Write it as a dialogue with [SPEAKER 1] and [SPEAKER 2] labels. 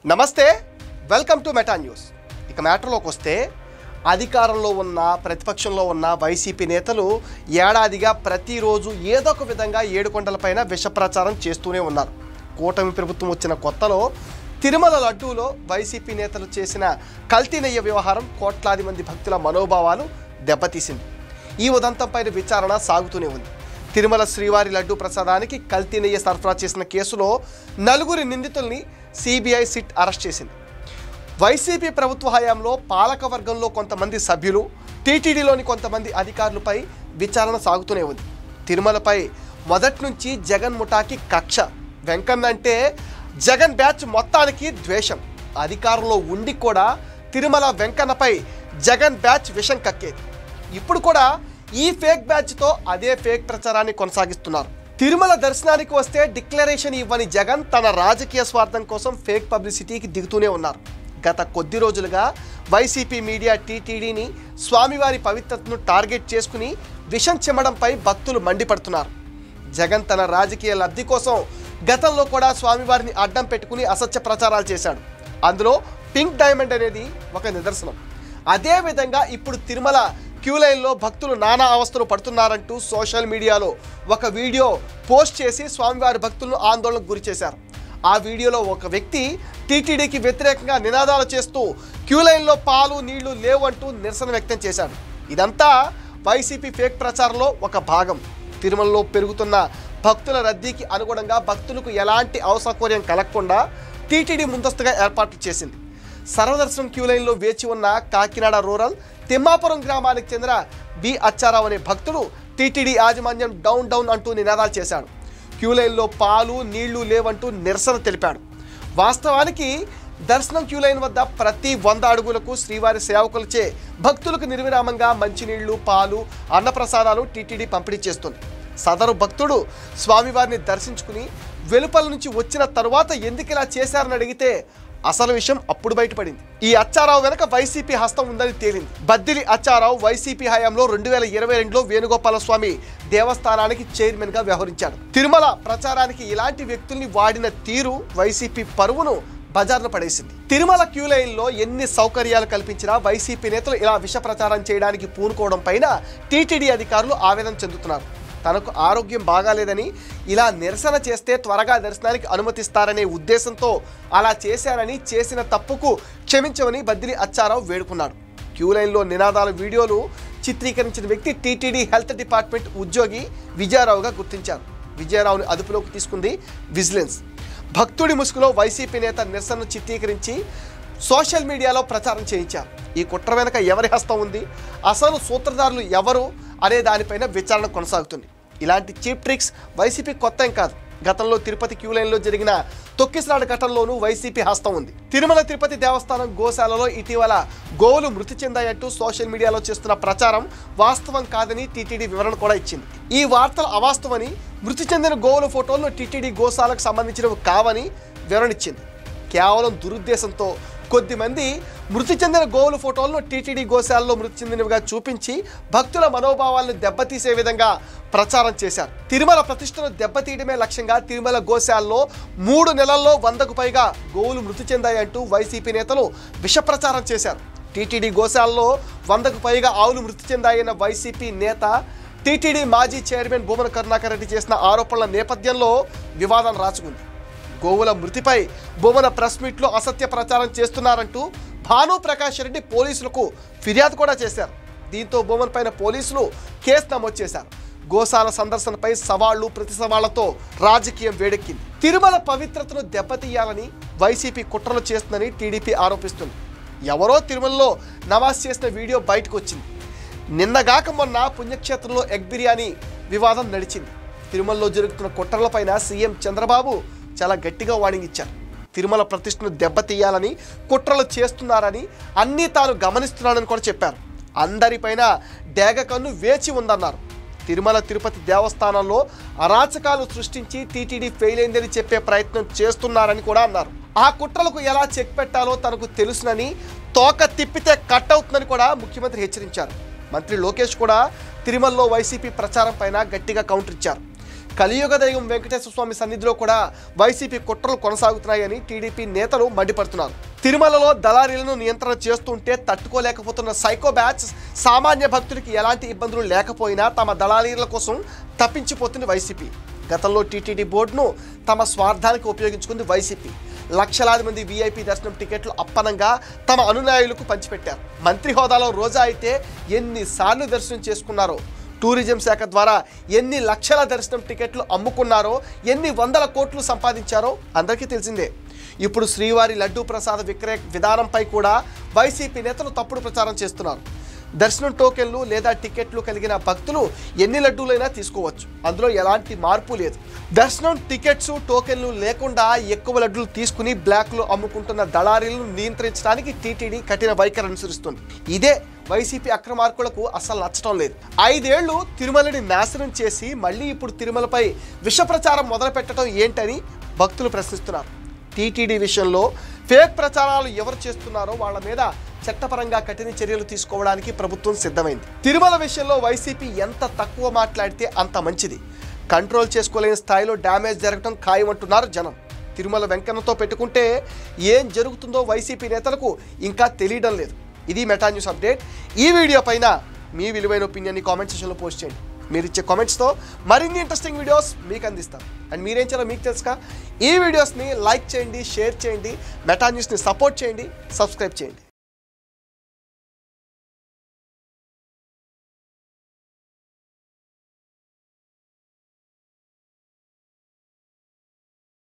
[SPEAKER 1] నమస్తే, welcome to meta news. ఇక మ్యాటర్లోకి వస్తే, అధికారంలో ఉన్న ప్రతిపక్షంలో ఉన్న వైసీపీ నేతలు ఏడాదిగా ప్రతిరోజు ఏదో ఒక విధంగా ఏడుకొండలపైన విష ప్రచారం చేస్తూనే ఉన్నారు. కూటమి ప్రభుత్వం వచ్చిన కొత్తలో తిరుమల లడ్డూలో వైసీపీ నేతలు చేసిన కల్తీ నెయ్యి వ్యవహారం కోట్లాది మంది భక్తుల మనోభావాలు దెబ్బతీసింది. ఈ ఉదంతంపైన విచారణ సాగుతూనే ఉంది. తిరుమల శ్రీవారి లడ్డూ ప్రసాదానికి కల్తీ నెయ్యి సరఫరా చేసిన కేసులో 4 నిందితుల్ని సిబిఐ సిట్ అరెస్ట్ చేసింది. వైసీపీ ప్రభుత్వ హయాంలో పాలక వర్గంలో కొంతమంది సభ్యులు, టీటీడీలోని కొంతమంది అధికారులపై విచారణ సాగుతూనే ఉంది. తిరుమలపై మొదటి నుంచి జగన్ ముఠాకి కక్ష. వెంకన్న అంటే జగన్ బ్యాచ్ మొత్తానికి ద్వేషం. అధికారంలో ఉండి కూడా తిరుమల వెంకన్నపై జగన్ బ్యాచ్ విషం కక్కేది. ఇప్పుడు కూడా ఈ ఫేక్ బ్యాచ్తో అదే ఫేక్ ప్రచారాన్ని కొనసాగిస్తున్నారు. తిరుమల దర్శనానికి వస్తే డిక్లరేషన్ ఇవ్వని జగన్ తన రాజకీయ స్వార్థం కోసం ఫేక్ పబ్లిసిటీకి దిగుతూనే ఉన్నారు. గత కొద్ది రోజులుగా వైసీపీ మీడియా టీటీడీని, స్వామివారి పవిత్రతను టార్గెట్ చేసుకుని విషం చిమ్మడంపై భక్తులు మండిపడుతున్నారు. జగన్ తన రాజకీయ లబ్ధి కోసం గతంలో కూడా స్వామివారిని అడ్డం పెట్టుకుని అసత్య ప్రచారాలు చేశాడు. అందులో పింక్ డైమండ్ అనేది ఒక నిదర్శనం. అదేవిధంగా ఇప్పుడు తిరుమల క్యూ లైన్లో భక్తులు నానా అవస్థలు పడుతున్నారంటూ సోషల్ మీడియాలో ఒక వీడియో పోస్ట్ చేసి స్వామివారి భక్తులను ఆందోళనకు గురి చేశారు. ఆ వీడియోలో ఒక వ్యక్తి టీటీడీకి వ్యతిరేకంగా నినాదాలు చేస్తూ క్యూ లైన్లో పాలు నీళ్లు లేవు అంటూ నిరసన వ్యక్తం చేశాడు. ఇదంతా వైసీపీ ఫేక్ ప్రచారంలో ఒక భాగం. తిరుమలలో పెరుగుతున్న భక్తుల రద్దీకి అనుగుణంగా భక్తులకు ఎలాంటి అసౌకర్యం కలగకుండా టీటీడీ ముందస్తుగా ఏర్పాట్లు చేసింది. సర్వదర్శనం క్యూ లైన్లో వేచి ఉన్న కాకినాడ రూరల్ తిమ్మాపురం గ్రామానికి చెందిన బి అచ్చారావు అనే భక్తుడు టీటీడీ యాజమాన్యం డౌన్ డౌన్ అంటూ నినాదాలు చేశాడు. క్యూ లైన్లో పాలు నీళ్లు లేవంటూ నిరసన తెలిపాడు. వాస్తవానికి దర్శనం క్యూ లైన్ వద్ద ప్రతి 100 అడుగులకు శ్రీవారి సేవకులచే భక్తులకు నిర్విరామంగా మంచినీళ్లు, పాలు, అన్నప్రసాదాలు టీటీడీ పంపిణీ చేస్తుంది. సదరు భక్తుడు స్వామివారిని దర్శించుకుని వెలుపల నుంచి వచ్చిన తరువాత ఎందుకు ఇలా చేశారని అడిగితే అసలు విషయం అప్పుడు బయటపడింది. ఈ అచ్చారావు వెనక వైసీపీ హస్తం ఉందని తేలింది. బద్దిలి అచ్చారావు వైసీపీ హయాంలో 2022లో వేణుగోపాల స్వామి దేవస్థానానికి చైర్మన్ గా వ్యవహరించాడు. తిరుమల ప్రచారానికి ఇలాంటి వ్యక్తుల్ని వాడిన తీరు వైసీపీ పరువును బజార్లో పడేసింది. తిరుమల క్యూ లైన్లో ఎన్ని సౌకర్యాలు కల్పించినా వైసీపీ నేతలు ఇలా విష ప్రచారం చేయడానికి పూనుకోవడం పైన టీటీడీ అధికారులు ఆవేదన చెందుతున్నారు. తనకు ఆరోగ్యం బాగాలేదని ఇలా నిరసన చేస్తే త్వరగా దర్శనానికి అనుమతిస్తారనే ఉద్దేశంతో అలా చేశారని, చేసిన తప్పుకు క్షమించమని బద్దిలి అచ్చారావు వేడుకున్నాడు. క్యూ లైన్లో నినాదాల వీడియోలు చిత్రీకరించిన వ్యక్తి టీటీడీ హెల్త్ డిపార్ట్మెంట్ ఉద్యోగి విజయరావుగా గుర్తించారు. విజయరావుని అదుపులోకి తీసుకుంది విజిలెన్స్. భక్తుడి ముసుగులో వైసీపీ నేత నిరసనను చిత్రీకరించి సోషల్ మీడియాలో ప్రచారం చేయించారు. ఈ కుట్ర వెనక ఎవరి హస్తం ఉంది, అసలు సూత్రధారులు ఎవరు అనే దానిపైన విచారణ కొనసాగుతుంది. ఇలాంటి చీప్ ట్రిక్స్ వైసీపీ కొత్త ఏం కాదు. గతంలో తిరుపతి క్యూ లైన్లో జరిగిన తొక్కిసలాట ఘటనలోనూ వైసీపీ హస్తం ఉంది. తిరుమల తిరుపతి దేవస్థానం గోశాలలో ఇటీవల గోవులు మృతి చెందాయంటూ సోషల్ మీడియాలో చేస్తున్న ప్రచారం వాస్తవం కాదని టీటీడీ వివరణ కూడా ఇచ్చింది. ఈ వార్తలు అవాస్తవని, మృతి చెందిన గోవుల ఫోటోలను టీటీడీ గోశాలకు సంబంధించినవి కావని వివరణ ఇచ్చింది. కేవలం దురుద్దేశంతో కొద్దిమంది మృతి చెందిన గోవుల ఫోటోలను టీటీడీ గోశాలలో మృతి చెందినవిగా చూపించి భక్తుల మనోభావాలను దెబ్బతీసే విధంగా ప్రచారం చేశారు. తిరుమల ప్రతిష్టను దెబ్బతీయడమే లక్ష్యంగా తిరుమల గోశాలలో 3 నెలల్లో 100కు పైగా గోవులు మృతి చెందాయంటూ వైసీపీ నేతలు విష ప్రచారం చేశారు. టీటీడీ గోశాలలో 100కు పైగా ఆవులు మృతి చెందాయన్న వైసీపీ నేత టీటీడీ మాజీ చైర్మన్ భూమన కరుణాకర్ రెడ్డి చేసిన ఆరోపణల నేపథ్యంలో వివాదం రాచుకుంది. గోవుల మృతిపై భూమన ప్రెస్ మీట్లో అసత్య ప్రచారం చేస్తున్నారంటూ భానుప్రకాష్ రెడ్డి పోలీసులకు ఫిర్యాదు కూడా చేశారు. దీంతో భూమన్ పైన పోలీసులు కేసు నమోదు చేశారు. గోశాల సందర్శనపై సవాళ్లు, ప్రతి సవాళ్లతో రాజకీయం వేడెక్కింది. తిరుమల పవిత్రతను దెబ్బతీయాలని వైసీపీ కుట్రలు చేస్తుందని టీడీపీ ఆరోపిస్తుంది. ఎవరో తిరుమలలో నమాజ్ చేసిన వీడియో బయటకు వచ్చింది. నిన్నగాక మొన్న పుణ్యక్షేత్రంలో ఎగ్ బిర్యానీ వివాదం నడిచింది. తిరుమలలో జరుగుతున్న కుట్రలపైన సీఎం చంద్రబాబు చాలా గట్టిగా వార్నింగ్ ఇచ్చారు. తిరుమల ప్రతిష్టను దెబ్బతీయాలని కుట్రలు చేస్తున్నారని, అన్నీ తాను గమనిస్తున్నానని కూడా చెప్పారు. అందరిపైన డేగ కన్ను వేచి ఉందన్నారు. తిరుమల తిరుపతి దేవస్థానంలో అరాచకాలు సృష్టించి టీటీడీ ఫెయిల్ అయిందని చెప్పే ప్రయత్నం చేస్తున్నారని కూడా అన్నారు. ఆ కుట్రలకు ఎలా చెక్ పెట్టాలో తనకు తెలుసునని, తోక తిప్పితే కట్ అవుతుందని కూడా ముఖ్యమంత్రి హెచ్చరించారు. మంత్రి లోకేష్ కూడా తిరుమలలో వైసీపీ ప్రచారం పైన గట్టిగా కౌంటర్ ఇచ్చారు. కలియుగ దైవం వెంకటేశ్వర స్వామి సన్నిధిలో కూడా వైసీపీ కుట్రలు కొనసాగుతున్నాయని టీడీపీ నేతలు మండిపడుతున్నారు. తిరుమలలో దళారీలను నియంత్రణ చేస్తుంటే తట్టుకోలేకపోతున్న సైకో బ్యాచ్ సామాన్య భక్తుడికి ఎలాంటి ఇబ్బందులు లేకపోయినా తమ దళారీల కోసం తప్పించిపోతుంది వైసీపీ. గతంలో టీటీడీ బోర్డును తమ స్వార్థానికి ఉపయోగించుకుంది వైసీపీ. లక్షలాది మంది వీఐపీ దర్శనం టికెట్లు అప్పనంగా తమ అనునాయులకు పంచిపెట్టారు. మంత్రి హోదాలో రోజా అయితే ఎన్నిసార్లు దర్శనం చేసుకున్నారో, టూరిజం శాఖ ద్వారా ఎన్ని లక్షల దర్శనం టికెట్లు అమ్ముకున్నారో, ఎన్ని వందల కోట్లు సంపాదించారో అందరికీ తెలిసిందే. ఇప్పుడు శ్రీవారి లడ్డూ ప్రసాద విక్రయ విధానంపై కూడా వైసీపీ నేతలు తప్పుడు ప్రచారం చేస్తున్నారు. దర్శనం టోకెన్లు లేదా టికెట్లు కలిగిన భక్తులు ఎన్ని లడ్డూలైనా తీసుకోవచ్చు, అందులో ఎలాంటి మార్పు లేదు. దర్శనం టికెట్స్ టోకెన్లు లేకుండా ఎక్కువ లడ్డూలు తీసుకుని బ్లాక్లో అమ్ముకుంటున్న దళారీలను నియంత్రించడానికి టీటీడీ కఠిన వైఖరి అనుసరిస్తుంది. ఇదే వైసీపీ అక్రమార్కులకు అస్సలు నచ్చటం లేదు. 5 ఏళ్లు తిరుమలని నాశనం చేసి మళ్ళీ ఇప్పుడు తిరుమలపై విష ప్రచారం మొదలు పెట్టడం ఏంటని భక్తులు ప్రశ్నిస్తున్నారు. టీటీడీ విషయంలో ఫేక్ ప్రచారాలు ఎవరు చేస్తున్నారో వాళ్ళ మీద చట్టపరంగా కఠిన చర్యలు తీసుకోవడానికి ప్రభుత్వం సిద్ధమైంది. తిరుమల విషయంలో వైసీపీ ఎంత తక్కువ మాట్లాడితే అంత మంచిది. కంట్రోల్ చేసుకోలేని స్థాయిలో డ్యామేజ్ జరగడం ఖాయమంటున్నారు జనం. తిరుమల వెంకన్నతో పెట్టుకుంటే ఏం జరుగుతుందో వైసీపీ నేతలకు ఇంకా తెలియడం లేదు. ఇది మెటా న్యూస్ అప్డేట్. ఈ వీడియో పైన మీ విలువైన ఒపీనియన్ని కామెంట్ సెక్షన్లో పోస్ట్ చేయండి. మీరు ఇచ్చే కామెంట్స్తో మరిన్ని ఇంట్రెస్టింగ్ వీడియోస్ మీకు అందిస్తాం. అండ్ మీరేం చేయాలో మీకు తెలుసుగా. ఈ వీడియోస్ని లైక్ చేయండి, షేర్ చేయండి, మెటా న్యూస్ని సపోర్ట్ చేయండి, సబ్స్క్రైబ్ చేయండి.